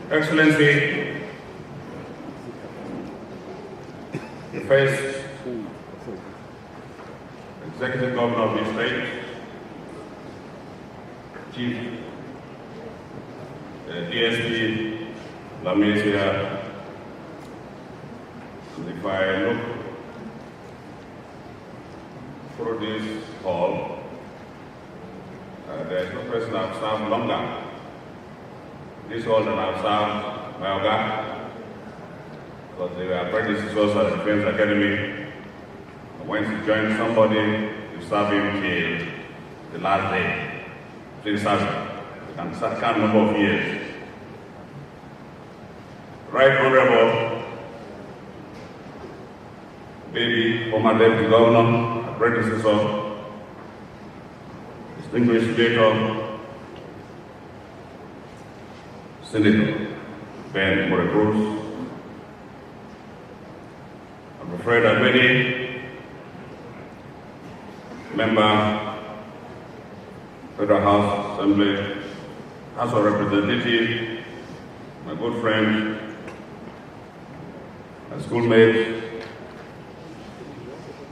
Excellency, the first Executive Governor of the state, Chief DSP Lamesia, and if I look through this hall, there is no person I've served longer. This hall that I've served my Oga, because they were apprentices at the Defense Academy. Once you join somebody, you serve him till the last day. Please serve him. And second number of years. Right Honorable Baby, former Deputy Governor, predecessor, distinguished Senator, Senator Ben Morecruz. I'm afraid that many member, Federal House Assembly, House of Representatives, my good friend, my schoolmate,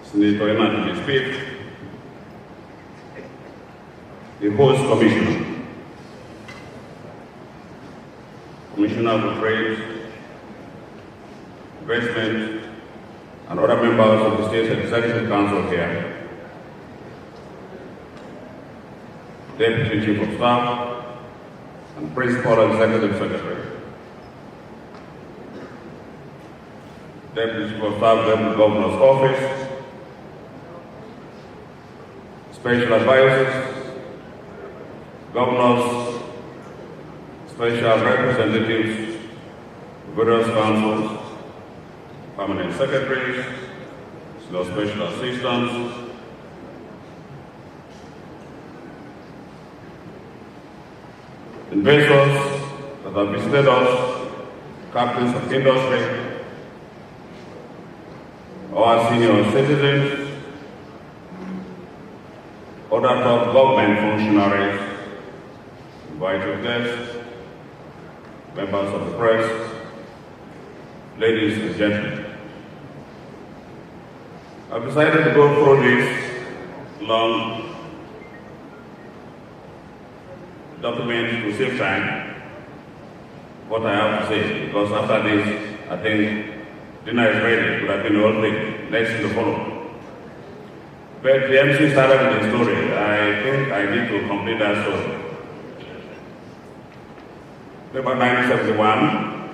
Senator Emmanuel Speak, the host commissioner, Commissioner for Trade, Investment, and other members of the State Executive Council here, Deputy Chief of Staff, and Principal Executive Secretary, Deputy Chief of Staff, Deputy Governor's Office, Special Advisors, Governors, Special Representatives, various councils, Permanent Secretaries, Special Assistants, investors that have visited us, captains of industry, our senior citizens, other top government functionaries, invited guests, members of the press, ladies and gentlemen. I've decided to go through this long document to save time, what I have to say, because after this, I think dinner is ready. It would have been the whole thing. Next to follow. But the MC started with the story. I think I need to complete that story. About 1971,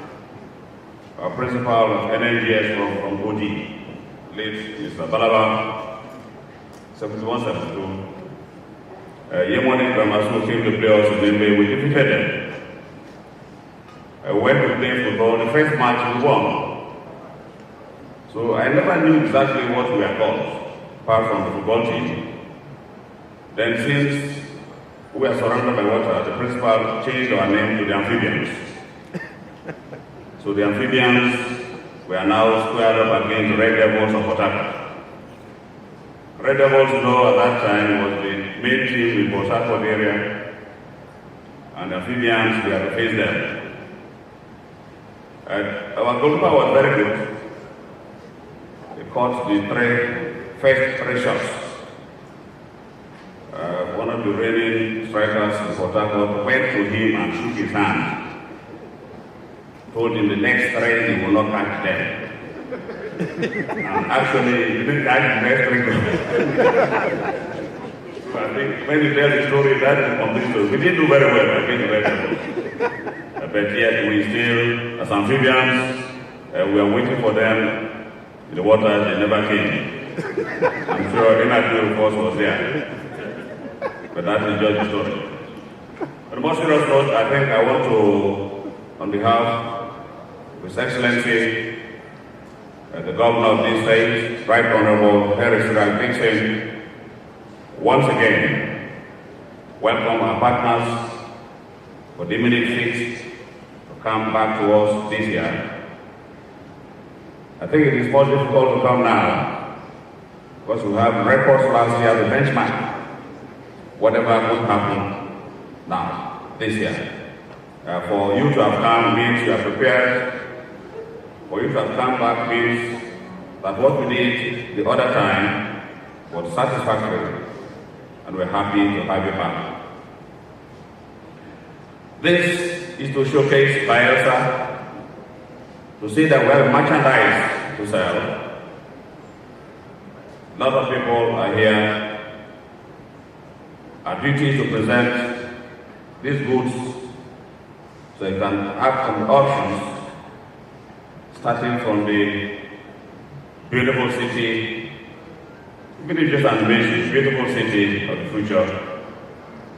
our principal of NNGS from OG, late Mr. Balaba, 71-72. Yemoni Grammar School came to play us in Nimbe. We defeated them. I went to play football. The first match we won. So I never knew exactly what we were called, apart from the football team. Then since we were surrounded by water, the principal changed our name to the Amphibians. So the Amphibians were now squared up against the Red Devils of Port Harcourt. Red Devils, you know, at that time was the main team in Port Harcourt area, and the Amphibians, we had to face them. Our goalkeeper was very good. He caught the first three shots. One of the reigning strikers in Port Harcourt went to him and shook his hand. Told him the next three he will not catch them. And actually, he didn't catch the next three. So I think when you tell the story, that is a complete story. We did do very well against the Red Devils. But yet we still, as amphibians, we are waiting for them in the water. They never came. I'm sure Renat force was there. But that is just the story. On a more serious note, I think I want to, on behalf of His Excellency, the Governor of this state, Right Honorable Seriake Dickson, once again, welcome our partners for the minute fix to come back to us this year. I think it is more difficult to come now because we have records last year, the benchmark. Whatever could happen now, this year. For you to have come means you are prepared. For you to have come back means that what we did the other time was satisfactory, and we're happy to have you back. This is to showcase Bayelsa, to see that we have merchandise to sell. A lot of people are here. Our duty is to present these goods so you can act on the options, starting from the beautiful city, even if just animation, beautiful city of the future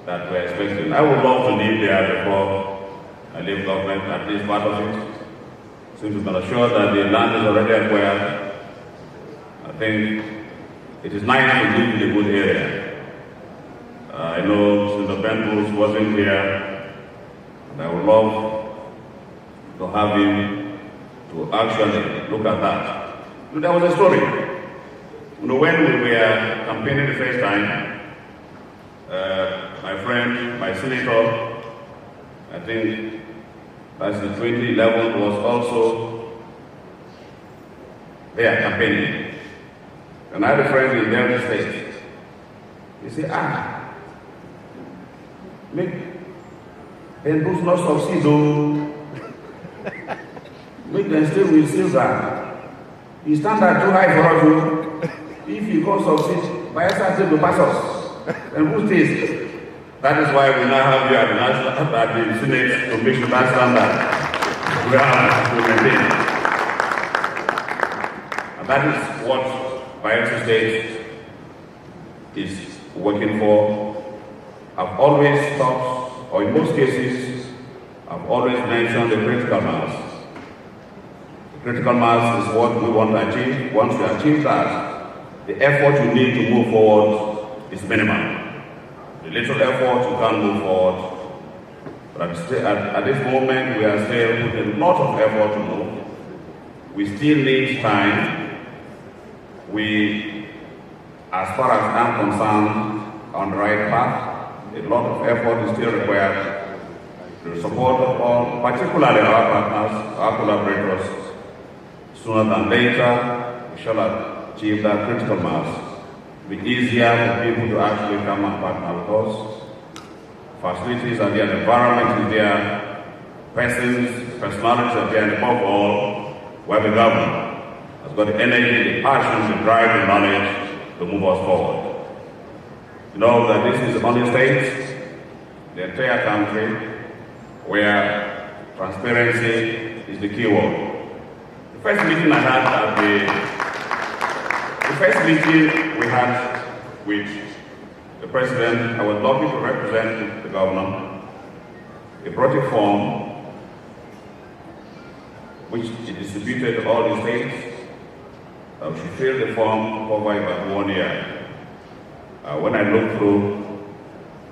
that we're expecting. I would love to live there before I leave government, at least part of it. Since we've been assured that the land is already acquired, I think it is nice to live in a good area. I know Senator Ben Bruce wasn't here, and I would love to have him to actually look at that. There was a story. When we were campaigning the first time, my friend, my senator, I think that's in 2011, was also there campaigning. And I had a friend in Delta State. He said, make Ben Bruce not succeed, though. Make them still with silver. He standard too high for us. If he can't succeed, Bayelsa still will pass us. And who stays? That is why we now have you at the Senate to make sure that standard we have to maintain. And that is what Bayelsa State is working for. I've always thought, or in most cases, I've always mentioned the critical mass. The critical mass is what we want to achieve. Once we achieve that, the effort you need to move forward is minimal. The little effort you can't move forward. But at this moment, we are still putting a lot of effort to move. We still need time. We, as far as I'm concerned, on the right path. A lot of effort is still required. The support of all, particularly our partners, our collaborators. Sooner than later, we shall achieve that critical mass. It will be easier for people to actually come and partner with us. Facilities are there, the environment is there, personalities are there, and above all, we have the government has got the energy, the passion, the drive, the knowledge to move us forward. You know that this is the only state, the entire country, where transparency is the key word. The first meeting I had we had with the president, I was lucky to represent the governor. He brought a form which he distributed to all the states. We should fill the form covered by 1 year. When I looked through,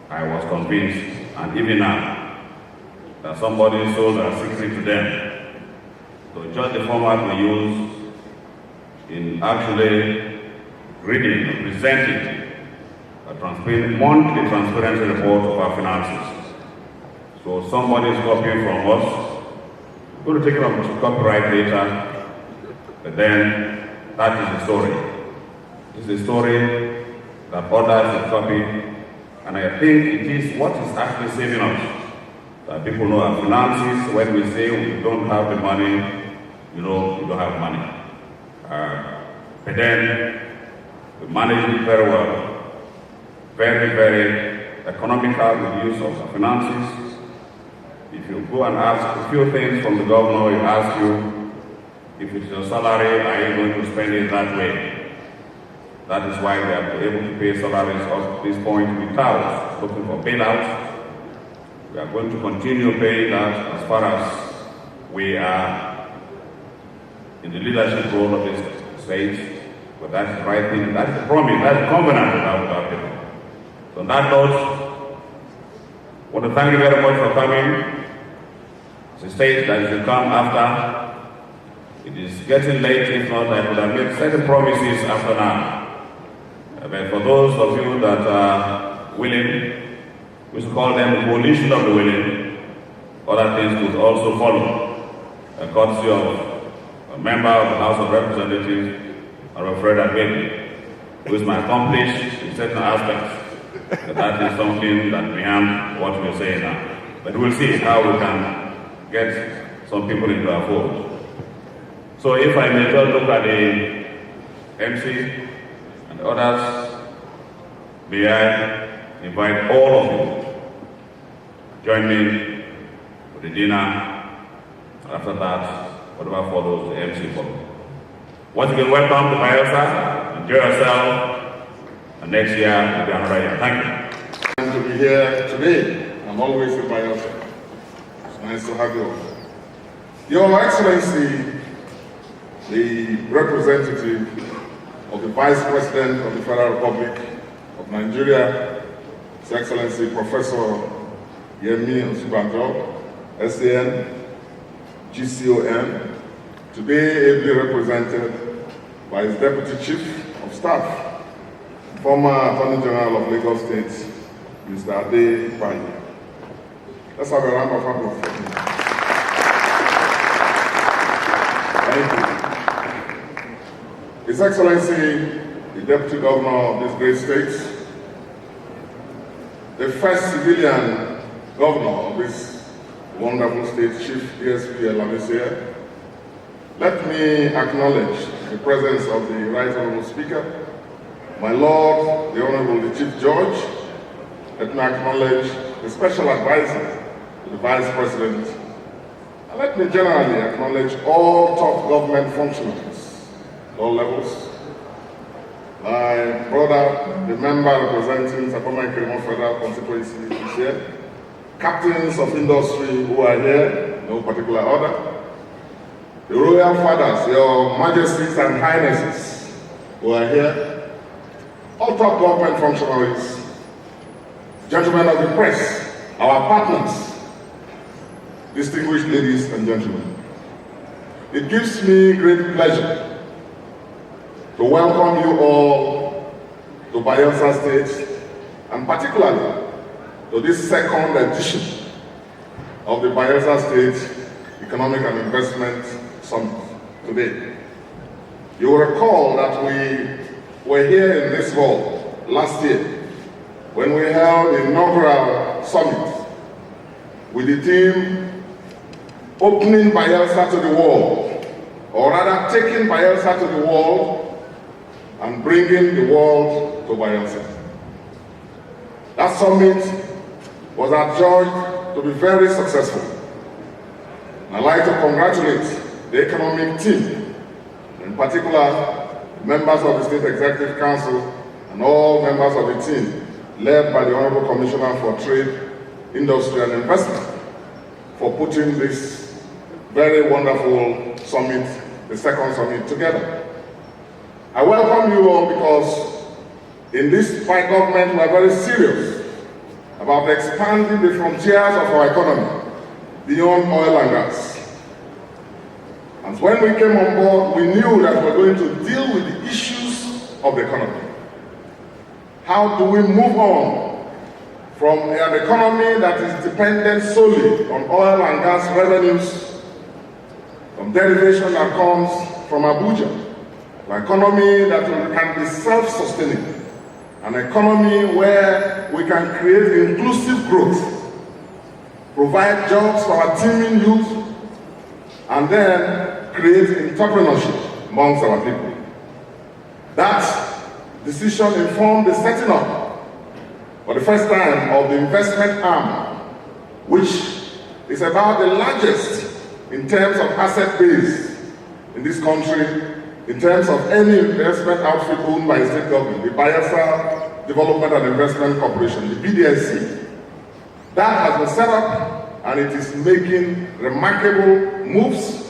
I was convinced, and even now, that somebody sold a secret to them. So just the format we use in actually reading and presenting a monthly transparency report of our finances. So somebody is copying from us. We're going to take it up to copyright later, but then that is the story. This is the story that others have copied, and I think it is what is actually saving us. That people know our finances. When we say we don't have the money, you know, we don't have money. But then we manage it very well. Very, very economical with the use of our finances. If you go and ask a few things from the governor, he asks you, if it's your salary, are you going to spend it that way? That is why we are able to pay salaries up to this point without looking for bailouts. We are going to continue paying that as far as we are in the leadership role of this state. But that's the right thing, that's the promise, that's the covenant with our people. So on that note, I want to thank you very much for coming. It's a state that you should come after. It is getting late, if not, I would have made certain promises after now. But for those of you that are willing, we should call them the coalition of the willing. other things could also follow, courtesy of a member of the House of Representatives, Fred Abedi, who is my accomplice in certain aspects. That is something that beyond what we're saying now. But we'll see how we can get some people into our fold. So if I may just look at the MC and others, may I invite all of you to join me for the dinner, and after that, whatever follows, the MC follows. Once again, welcome to Bayelsa. Enjoy yourself, and next year will be another year. Thank you. To be here today. I'm always in Bayelsa. It's nice to have you. Your Excellency, the representative of the Vice President of the Federal Republic of Nigeria, His Excellency Professor Yemi Osinbajo, SAN, GCON, today ably represented by his Deputy Chief of Staff, former Attorney General of Lagos State, Mr. Ade Bayi. Let's have a round of applause for him. Thank you. His Excellency, the Deputy Governor of this great state, the first civilian governor of this wonderful state, Chief DSP Elamisia, let me acknowledge the presence of the Right Honorable Speaker, my Lord, the Honorable the Chief Judge. Let me acknowledge the Special Advisor to the Vice President. And let me generally acknowledge all top government functionaries at all levels. My brother, the member representing Sapoma Ikirimo Federal Constituency is here. Captains of industry who are here, no particular order. The royal fathers, your majesties and highnesses who are here. All top government functionaries, gentlemen of the press, our partners, distinguished ladies and gentlemen. It gives me great pleasure to welcome you all to Bayelsa State, and particularly to this second edition of the Bayelsa State Economic and Investment Summit today. You will recall that we were here in this hall last year when we held the inaugural summit with the theme opening Bayelsa to the world, or rather taking Bayelsa to the world and bringing the world to Bayelsa. That summit was adjudged to be very successful. And I'd like to congratulate the economic team, in particular members of the State Executive Council and all members of the team led by the Honorable Commissioner for Trade, Industry and Investment for putting this very wonderful summit, the second summit, together. I welcome you all because in this fight government we are very serious about expanding the frontiers of our economy beyond oil and gas. And when we came on board, we knew that we were going to deal with the issues of the economy. How do we move on from an economy that is dependent solely on oil and gas revenues, from derivation that comes from Abuja, an economy that can be self-sustaining, an economy where we can create inclusive growth, provide jobs for our teeming youth, and then create entrepreneurship amongst our people. That decision informed the setting up for the first time of the investment arm, which is about the largest in terms of asset base in this country, in terms of any investment outfit owned by a state government, the Bayelsa Development and Investment Corporation, the BDIC. That has been set up and it is making remarkable moves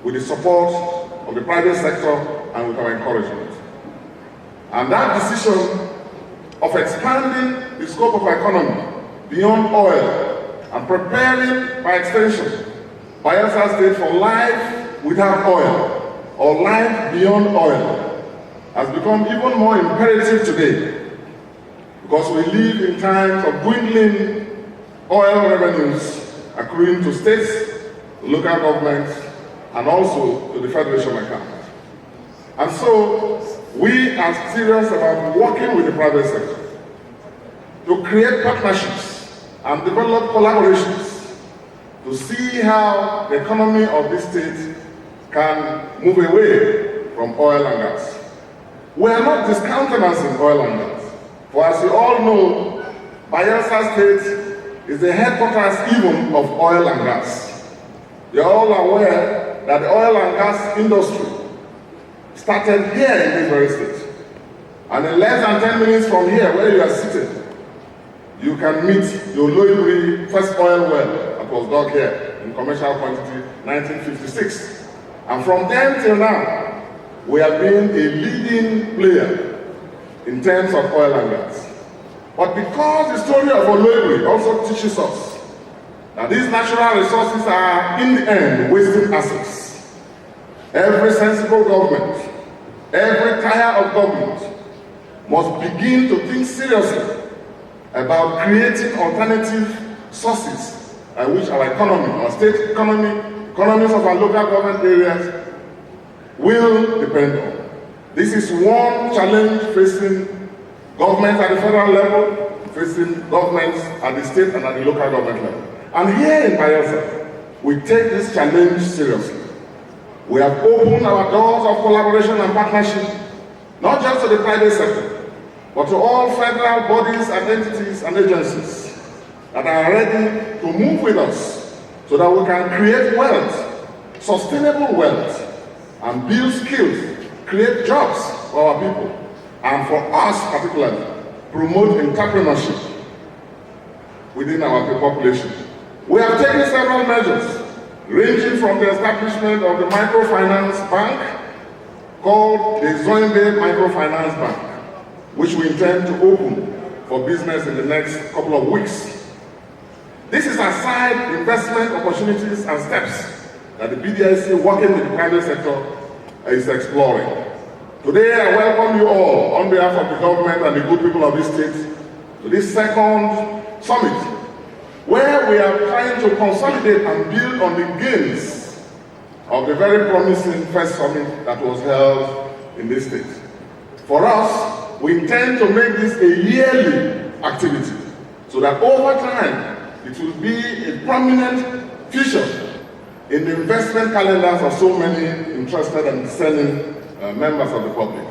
with the support of the private sector and with our encouragement. And that decision of expanding the scope of our economy beyond oil and preparing, by extension, Bayelsa State for life without oil or life beyond oil has become even more imperative today because we live in times of dwindling oil revenues accruing to states, local governments, and also to the Federation account. And so, we are serious about working with the private sector to create partnerships and develop collaborations to see how the economy of this state can move away from oil and gas. We are not discountenancing oil and gas, for as you all know, Bayelsa State is the headquarters even of oil and gas. You are all aware that the oil and gas industry started here in this very state. And in less than 10 minutes from here, where you are seated, you can meet the Oloibiri first oil well that was dug here in commercial quantity 1956. And from then till now, we have been a leading player in terms of oil and gas. But because the story of Oloibiri also teaches us that these natural resources are, in the end, wasting assets, every sensible government, every tier of government must begin to think seriously about creating alternative sources by which our economy, our state economy, economies of our local government areas will depend on. This is one challenge facing governments at the federal level, facing governments at the state and at the local government level. And here in Bayelsa, we take this challenge seriously. We have opened our doors of collaboration and partnership, not just to the private sector, but to all federal bodies and entities and agencies that are ready to move with us so that we can create wealth, sustainable wealth, and build skills, create jobs for our people, and for us particularly, promote entrepreneurship within our population. We have taken several measures, ranging from the establishment of the microfinance bank called the Zoimbe Microfinance Bank, which we intend to open for business in the next couple of weeks. This is aside investment opportunities and steps that the BDIC, working with the private sector, is exploring. Today, I welcome you all on behalf of the government and the good people of this state to this second summit, where we are trying to consolidate and build on the gains of the very promising first summit that was held in this state. For us, we intend to make this a yearly activity so that over time it will be a prominent feature in the investment calendars of so many interested and discerning members of the public.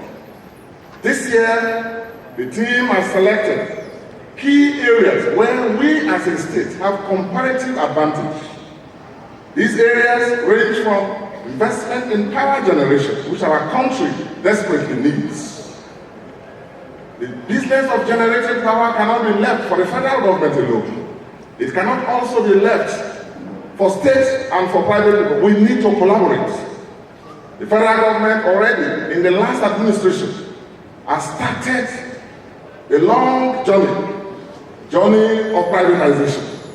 This year, the team has selected key areas where we as a state have comparative advantage. These areas range from investment in power generation, which our country desperately needs. The business of generating power cannot be left for the federal government alone. It cannot also be left for states and for private people. We need to collaborate. The federal government already, in the last administration, has started a long journey of privatization.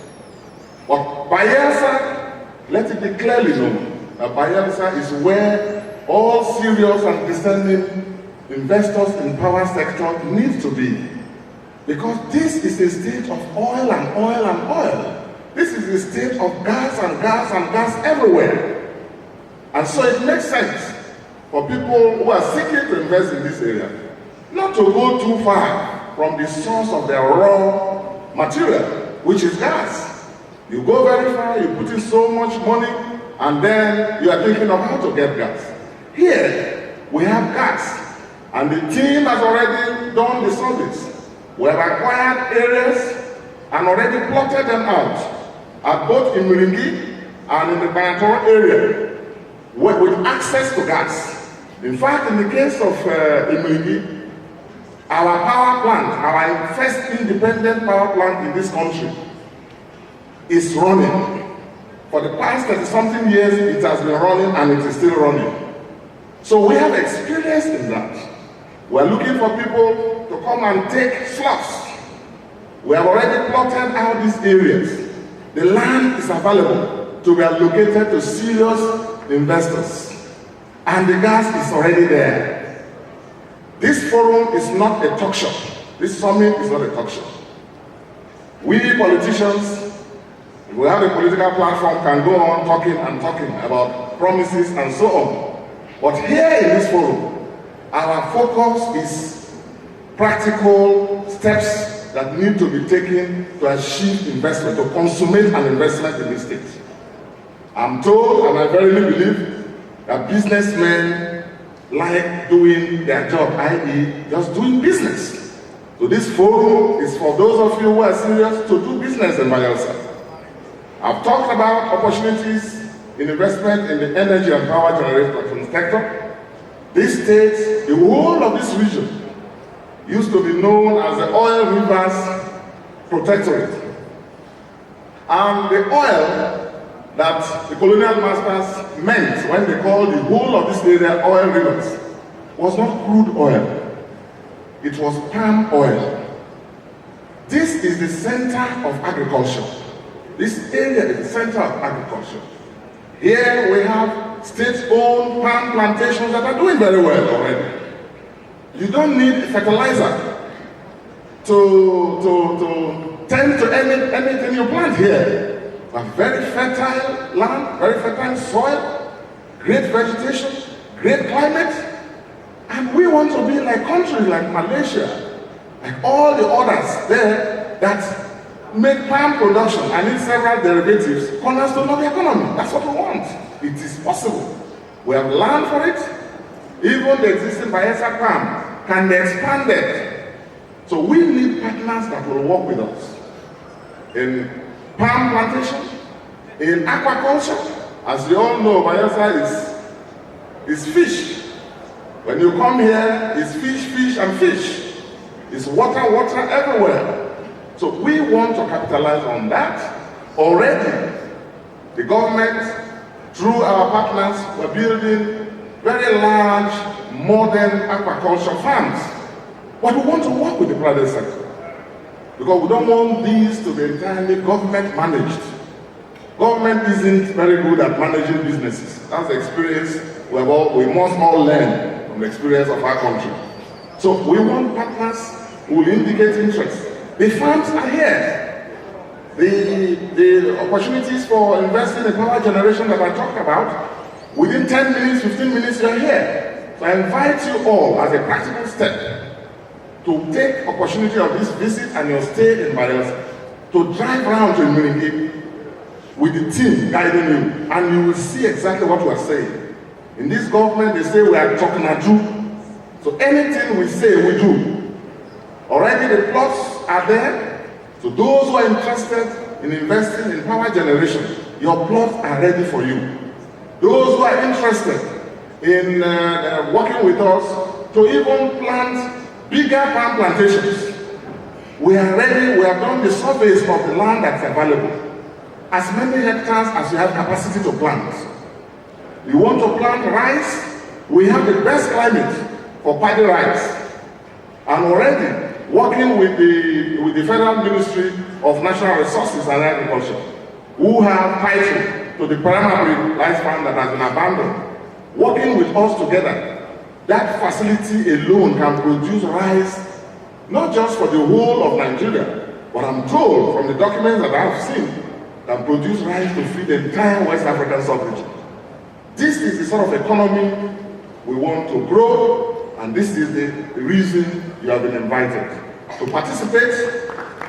But Bayelsa, let it be clearly known, that Bayelsa is where all serious and discerning investors in power sector need to be. Because this is a state of oil and oil and oil. This is a state of gas and gas and gas everywhere. And so it makes sense for people who are seeking to invest in this area not to go too far from the source of their raw material, which is gas. You go very far, you put in so much money, and then you are thinking of how to get gas. Here, we have gas, and the team has already done the surveys. We have acquired areas and already plotted them out at both in Miringi and in the Banatoro area with access to gas. In fact, in the case of Miringi, our power plant, our first independent power plant in this country, is running. For the past 30-something years, it has been running and it is still running. So we have experience in that. We are looking for people to come and take slots. We have already plotted out these areas. The land is available to be allocated to serious investors. And the gas is already there. This forum is not a talk shop. This summit is not a talk shop. We politicians If we have a political platform, can go on talking and talking about promises and so on. But here in this forum, our focus is practical steps that need to be taken to achieve investment, to consummate an investment in this state. I'm told, and I verily believe, that businessmen like doing their job, i.e. just doing business. So this forum is for those of you who are serious to do business in Bayelsa. I've talked about opportunities in investment in the energy and power generation sector. This state, the whole of this region, used to be known as the Oil Rivers Protectorate. And the oil that the colonial masters meant when they called the whole of this area oil rivers was not crude oil. It was palm oil. This is the center of agriculture. This area is the center of agriculture. Here we have state-owned palm plantations that are doing very well already. You don't need fertilizer to tend to anything you plant here. A very fertile land, very fertile soil, great vegetation, great climate. And we want to be like countries like Malaysia, like all the others there that make palm production and its several derivatives cornerstone of the economy. That's what we want. It is possible. We have land for it. Even the existing Bayelsa palm can be expanded. So we need partners that will work with us in palm plantation, in aquaculture. As you all know, Bayelsa is fish. When you come here, it's fish, fish, and fish. It's water, water everywhere. So we want to capitalize on that. Already, the government, through our partners, we're building very large, modern aquaculture farms. But we want to work with the private sector. Because we don't want these to be entirely government managed. Government isn't very good at managing businesses. That's the experience we must all learn from the experience of our country. So we want partners who will indicate interest. The farms are here. The opportunities for investing in power generation that I talked about, within 10 minutes, 15 minutes, you're here. So I invite you all as a practical step to take opportunity of this visit and your stay in Bayelsa to drive around to Seriake with the team guiding you, and you will see exactly what we are saying. In this government, they say we are talking a do. So anything we say, we do. Already the plots are there. So those who are interested in investing in power generation, your plots are ready for you. Those who are interested in working with us to even plant bigger palm plantations, we are ready. We have done the surveys of the land that's available. As many hectares as you have capacity to plant. You want to plant rice? We have the best climate for paddy rice. And already working with the Federal Ministry of Natural Resources and Agriculture, who have title to the primary rice farm that has been abandoned. Working with us together, that facility alone can produce rice, not just for the whole of Nigeria, but I'm told from the documents that I have seen, can produce rice to feed the entire West African sub-region. This is the sort of economy we want to grow, and this is the reason you have been invited to participate,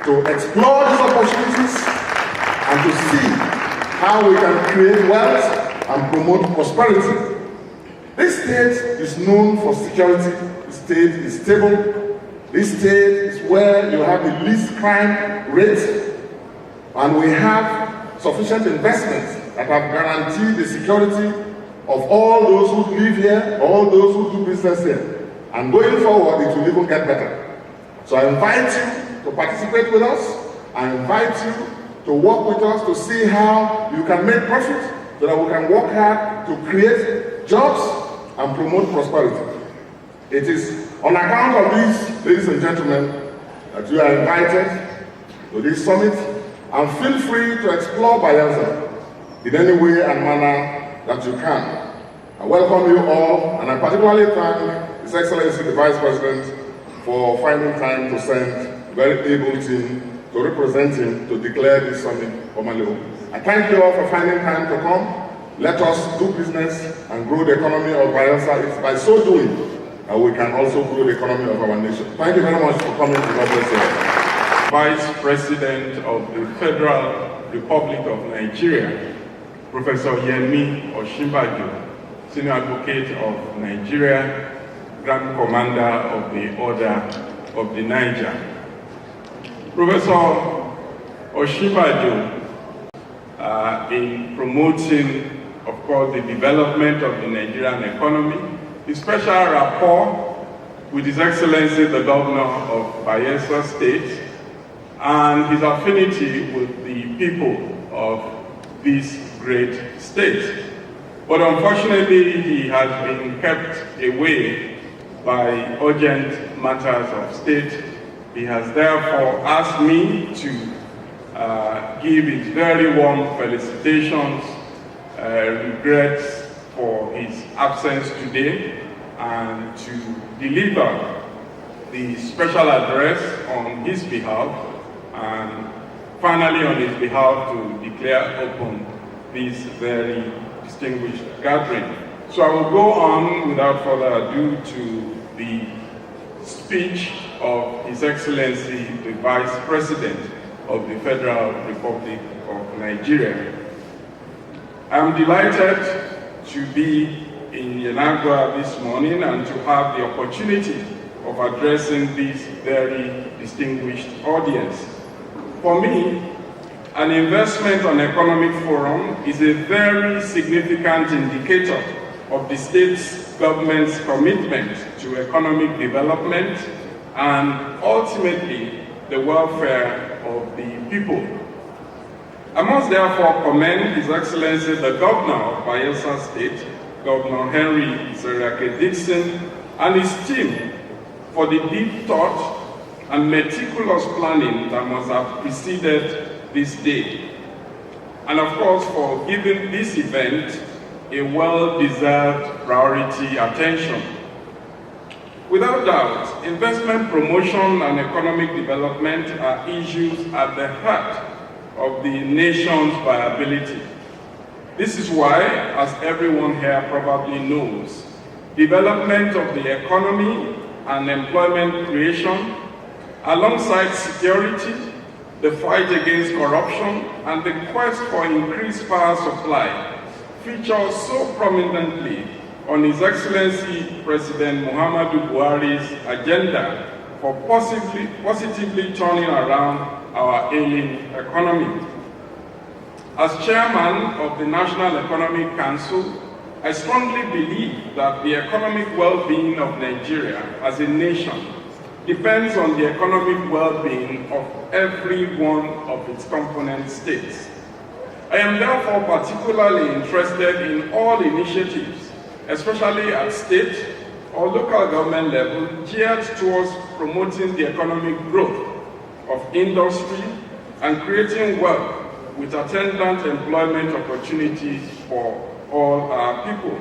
to explore these opportunities, and to see how we can create wealth and promote prosperity. This state is known for security. This state is stable. This state is where you have the least crime rate, and we have sufficient investments that have guaranteed the security of all those who live here, all those who do business here. And going forward, it will even get better. So I invite you to participate with us. I invite you to work with us to see how you can make profit so that we can work hard to create jobs and promote prosperity. It is on account of this, ladies and gentlemen, that you are invited to this summit, and feel free to explore Bayelsa in any way and manner that you can. I welcome you all, and I particularly thank His Excellency the Vice President for finding time to send a very able team to represent him to declare this summit formally open. I thank you all for finding time to come. Let us do business and grow the economy of Bayelsa. It's by so doing that we can also grow the economy of our nation. Thank you very much for coming to God bless you. Vice President of the Federal Republic of Nigeria, Professor Yemi Osinbajo, Senior Advocate of Nigeria, Grand Commander of the Order of the Niger. Professor Osinbajo, in promoting, of course, the development of the Nigerian economy, his special rapport with His Excellency the Governor of Bayelsa State, and his affinity with the people of this great state. But unfortunately, he has been kept away by urgent matters of state. He has therefore asked me to give his very warm felicitations, regrets for his absence today, and to deliver the special address on his behalf, and finally on his behalf to declare open this very distinguished gathering. So I will go on without further ado to the speech of His Excellency the Vice President of the Federal Republic of Nigeria. I am delighted to be in Yenagua this morning and to have the opportunity of addressing this very distinguished audience. For me, an investment on economic forum is a very significant indicator of the state's government's commitment to economic development and ultimately the welfare of the people. I must therefore commend His Excellency the Governor of Bayelsa State, Governor Henry Seriake Dickson, and his team for the deep thought and meticulous planning that must have preceded this day, and of course for giving this event a well-deserved priority attention. Without doubt, investment promotion and economic development are issues at the heart of the nation's viability. This is why, as everyone here probably knows, development of the economy and employment creation, alongside security, the fight against corruption, and the quest for increased power supply feature so prominently on His Excellency President Muhammadu Buhari's agenda for positively turning around our ailing economy. As chairman of the National Economic Council, I strongly believe that the economic well-being of Nigeria as a nation depends on the economic well-being of every one of its component states. I am therefore particularly interested in all initiatives, especially at state or local government level, geared towards promoting the economic growth of industry and creating wealth with attendant employment opportunities for all our people.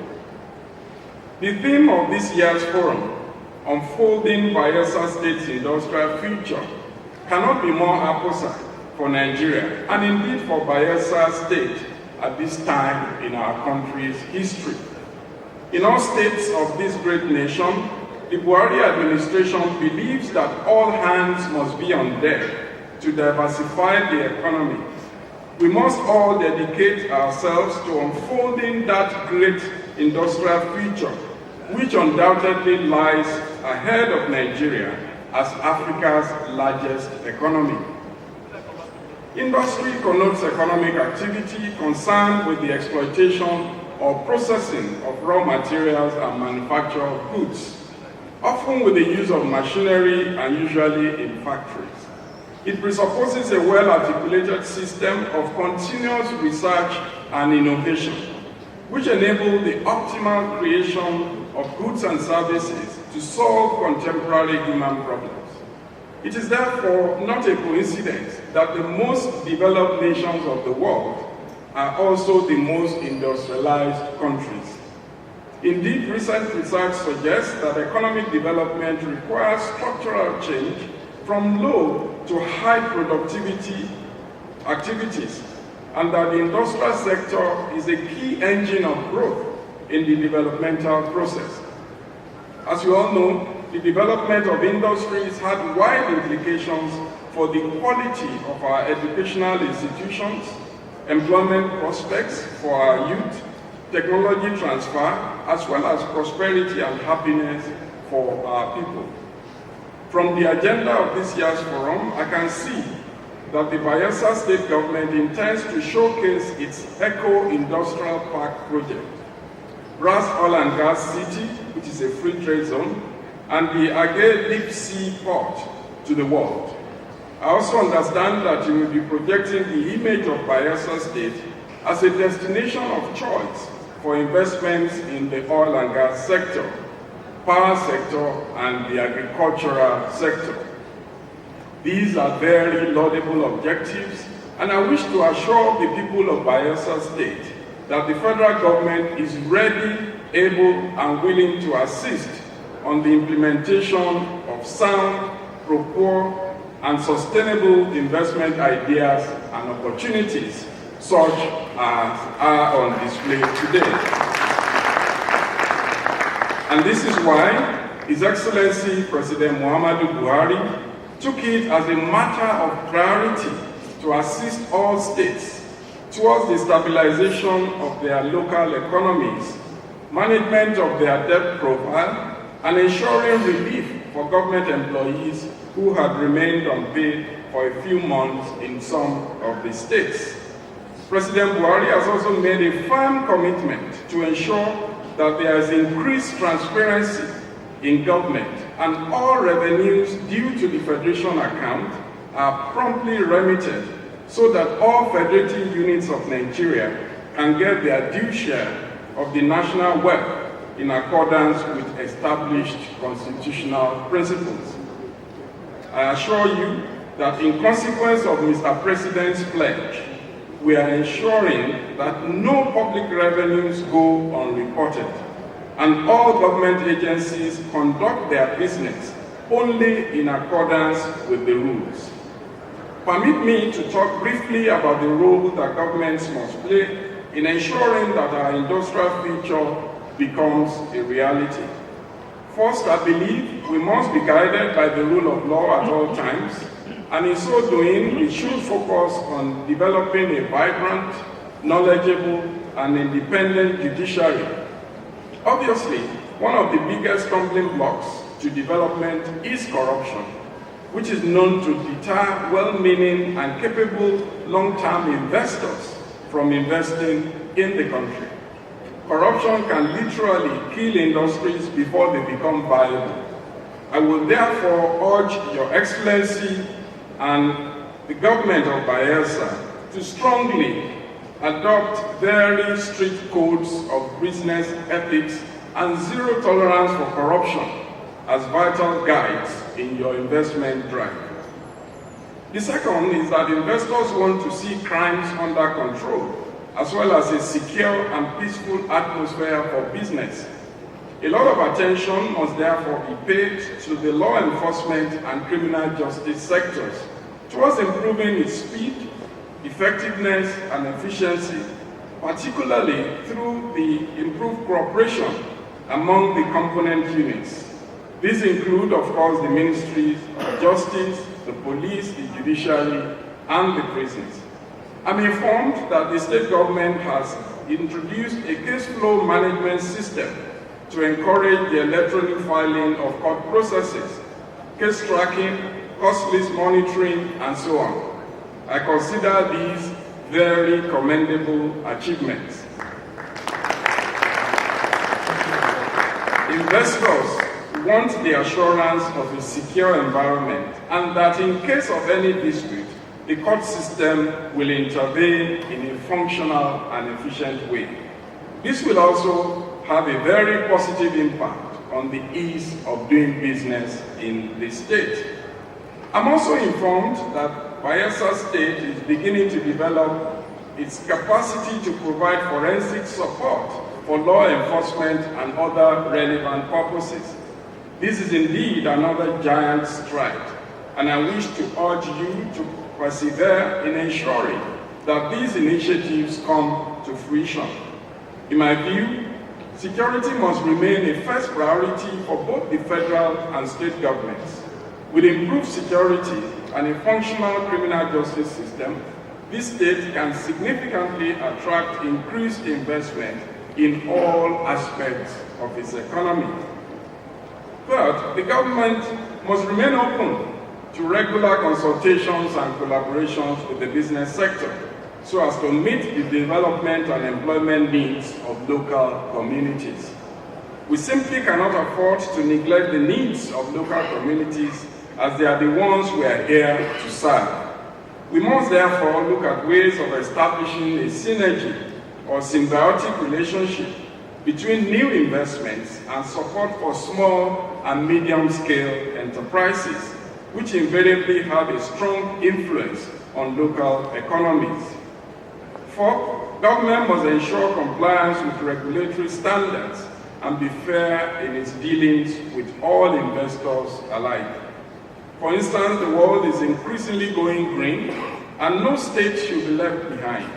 The theme of this year's forum, Unfolding Bayelsa State's Industrial Future, cannot be more apposite for Nigeria, and indeed for Bayelsa State at this time in our country's history. In all states of this great nation, the Buhari administration believes that all hands must be on deck to diversify the economy. We must all dedicate ourselves to unfolding that great industrial future, which undoubtedly lies ahead of Nigeria as Africa's largest economy. Industry connotes economic activity concerned with the exploitation or processing of raw materials and manufacture of goods, often with the use of machinery and usually in factories. It presupposes a well-articulated system of continuous research and innovation, which enable the optimal creation of goods and services to solve contemporary human problems. It is therefore not a coincidence that the most developed nations of the world are also the most industrialized countries. Indeed, recent research suggests that economic development requires structural change from low to high productivity activities, and that the industrial sector is a key engine of growth in the developmental process. As you all know, the development of industries had wide implications for the quality of our educational institutions, employment prospects for our youth, technology transfer, as well as prosperity and happiness for our people. From the agenda of this year's forum, I can see that the Bayelsa state government intends to showcase its Eco-Industrial Park project, Brass Oil and Gas City, which is a free trade zone, and the Agay Deep Sea Port to the world. I also understand that you will be projecting the image of Bayelsa State as a destination of choice for investments in the oil and gas sector, power sector, and the agricultural sector. These are very laudable objectives, and I wish to assure the people of Bayelsa State that the federal government is ready, able, and willing to assist on the implementation of sound, proper, and sustainable investment ideas and opportunities such as are on display today. And this is why His Excellency President Muhammadu Buhari took it as a matter of priority to assist all states towards the stabilization of their local economies, management of their debt profile, and ensuring relief for government employees who had remained unpaid for a few months in some of the states. President Buhari has also made a firm commitment to ensure that there is increased transparency in government and all revenues due to the Federation account are promptly remitted so that all federative units of Nigeria can get their due share of the national wealth in accordance with established constitutional principles. I assure you that in consequence of Mr. President's pledge, we are ensuring that no public revenues go unreported and all government agencies conduct their business only in accordance with the rules. Permit me to talk briefly about the role that governments must play in ensuring that our industrial future becomes a reality. First, I believe we must be guided by the rule of law at all times, and in so doing, we should focus on developing a vibrant, knowledgeable, and independent judiciary. Obviously, one of the biggest stumbling blocks to development is corruption, which is known to deter well-meaning and capable long-term investors from investing in the country. Corruption can literally kill industries before they become viable. I will therefore urge Your Excellency and the government of Bayelsa to strongly adopt very strict codes of business ethics and zero tolerance for corruption as vital guides in your investment drive. The second is that investors want to see crimes under control, as well as a secure and peaceful atmosphere for business. A lot of attention must therefore be paid to the law enforcement and criminal justice sectors towards improving its speed, effectiveness, and efficiency, particularly through the improved cooperation among the component units. These include, of course, the ministries of justice, the police, the judiciary, and the prisons. I'm informed that the state government has introduced a case flow management system to encourage the electronic filing of court processes, case tracking, cost list monitoring, and so on. I consider these very commendable achievements. Investors want the assurance of a secure environment and that in case of any dispute, the court system will intervene in a functional and efficient way. This will also have a very positive impact on the ease of doing business in the state. I'm also informed that Bayelsa State is beginning to develop its capacity to provide forensic support for law enforcement and other relevant purposes. This is indeed another giant stride, and I wish to urge you to persevere in ensuring that these initiatives come to fruition. In my view, security must remain a first priority for both the federal and state governments. With improved security and a functional criminal justice system, this state can significantly attract increased investment in all aspects of its economy. Third, the government must remain open to regular consultations and collaborations with the business sector so as to meet the development and employment needs of local communities. We simply cannot afford to neglect the needs of local communities as they are the ones we are here to serve. We must therefore look at ways of establishing a synergy or symbiotic relationship between new investments and support for small and medium-scale enterprises, which invariably have a strong influence on local economies. Fourth, government must ensure compliance with regulatory standards and be fair in its dealings with all investors alike. For instance, the world is increasingly going green, and no state should be left behind.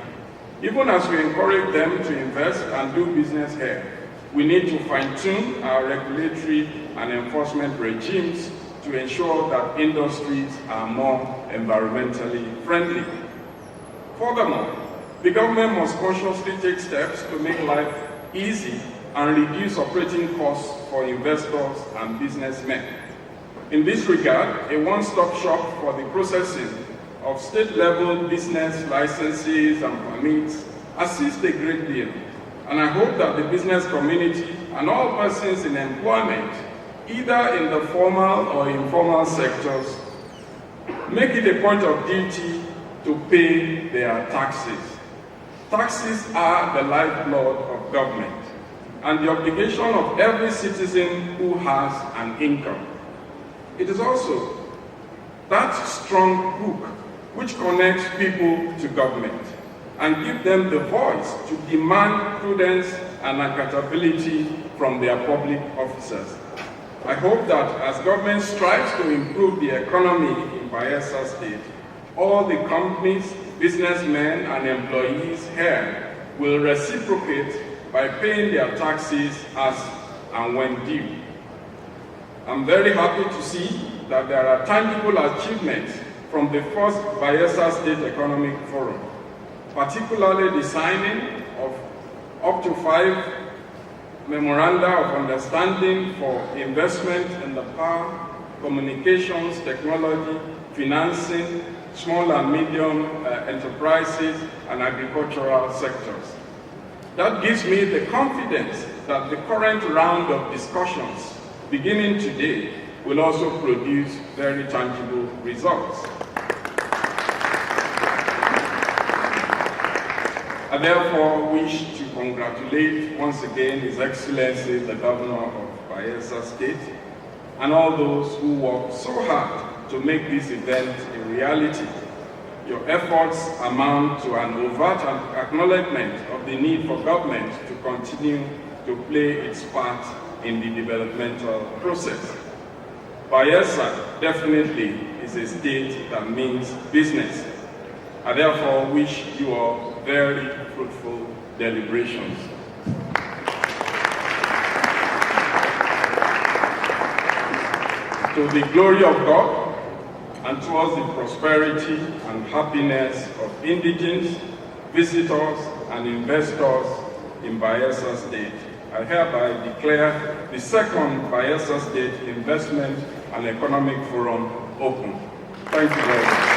Even as we encourage them to invest and do business here, we need to fine-tune our regulatory and enforcement regimes to ensure that industries are more environmentally friendly. Furthermore, the government must consciously take steps to make life easy and reduce operating costs for investors and businessmen. In this regard, a one-stop shop for the processing of state-level business licenses and permits assists a great deal, and I hope that the business community and all persons in employment, either in the formal or informal sectors, make it a point of duty to pay their taxes. Taxes are the lifeblood of government and the obligation of every citizen who has an income. It is also that strong hook which connects people to government and gives them the voice to demand prudence and accountability from their public officers. I hope that as government strives to improve the economy in Bayelsa State, all the companies, businessmen, and employees here will reciprocate by paying their taxes as and when due. I'm very happy to see that there are tangible achievements from the first Bayelsa State Economic Forum, particularly the signing of up to 5 memoranda of understanding for investment in the power, communications, technology, financing, small and medium enterprises, and agricultural sectors. That gives me the confidence that the current round of discussions beginning today will also produce very tangible results. I therefore wish to congratulate once again His Excellency the Governor of Bayelsa State and all those who worked so hard to make this event a reality. Your efforts amount to an overt acknowledgement of the need for government to continue to play its part in the developmental process. Bayelsa definitely is a state that means business. I therefore wish you all very fruitful deliberations. To the glory of God and towards the prosperity and happiness of indigents, visitors, and investors in Bayelsa State, I hereby declare the second Bayelsa State Investment and Economic Forum open. Thank you very much.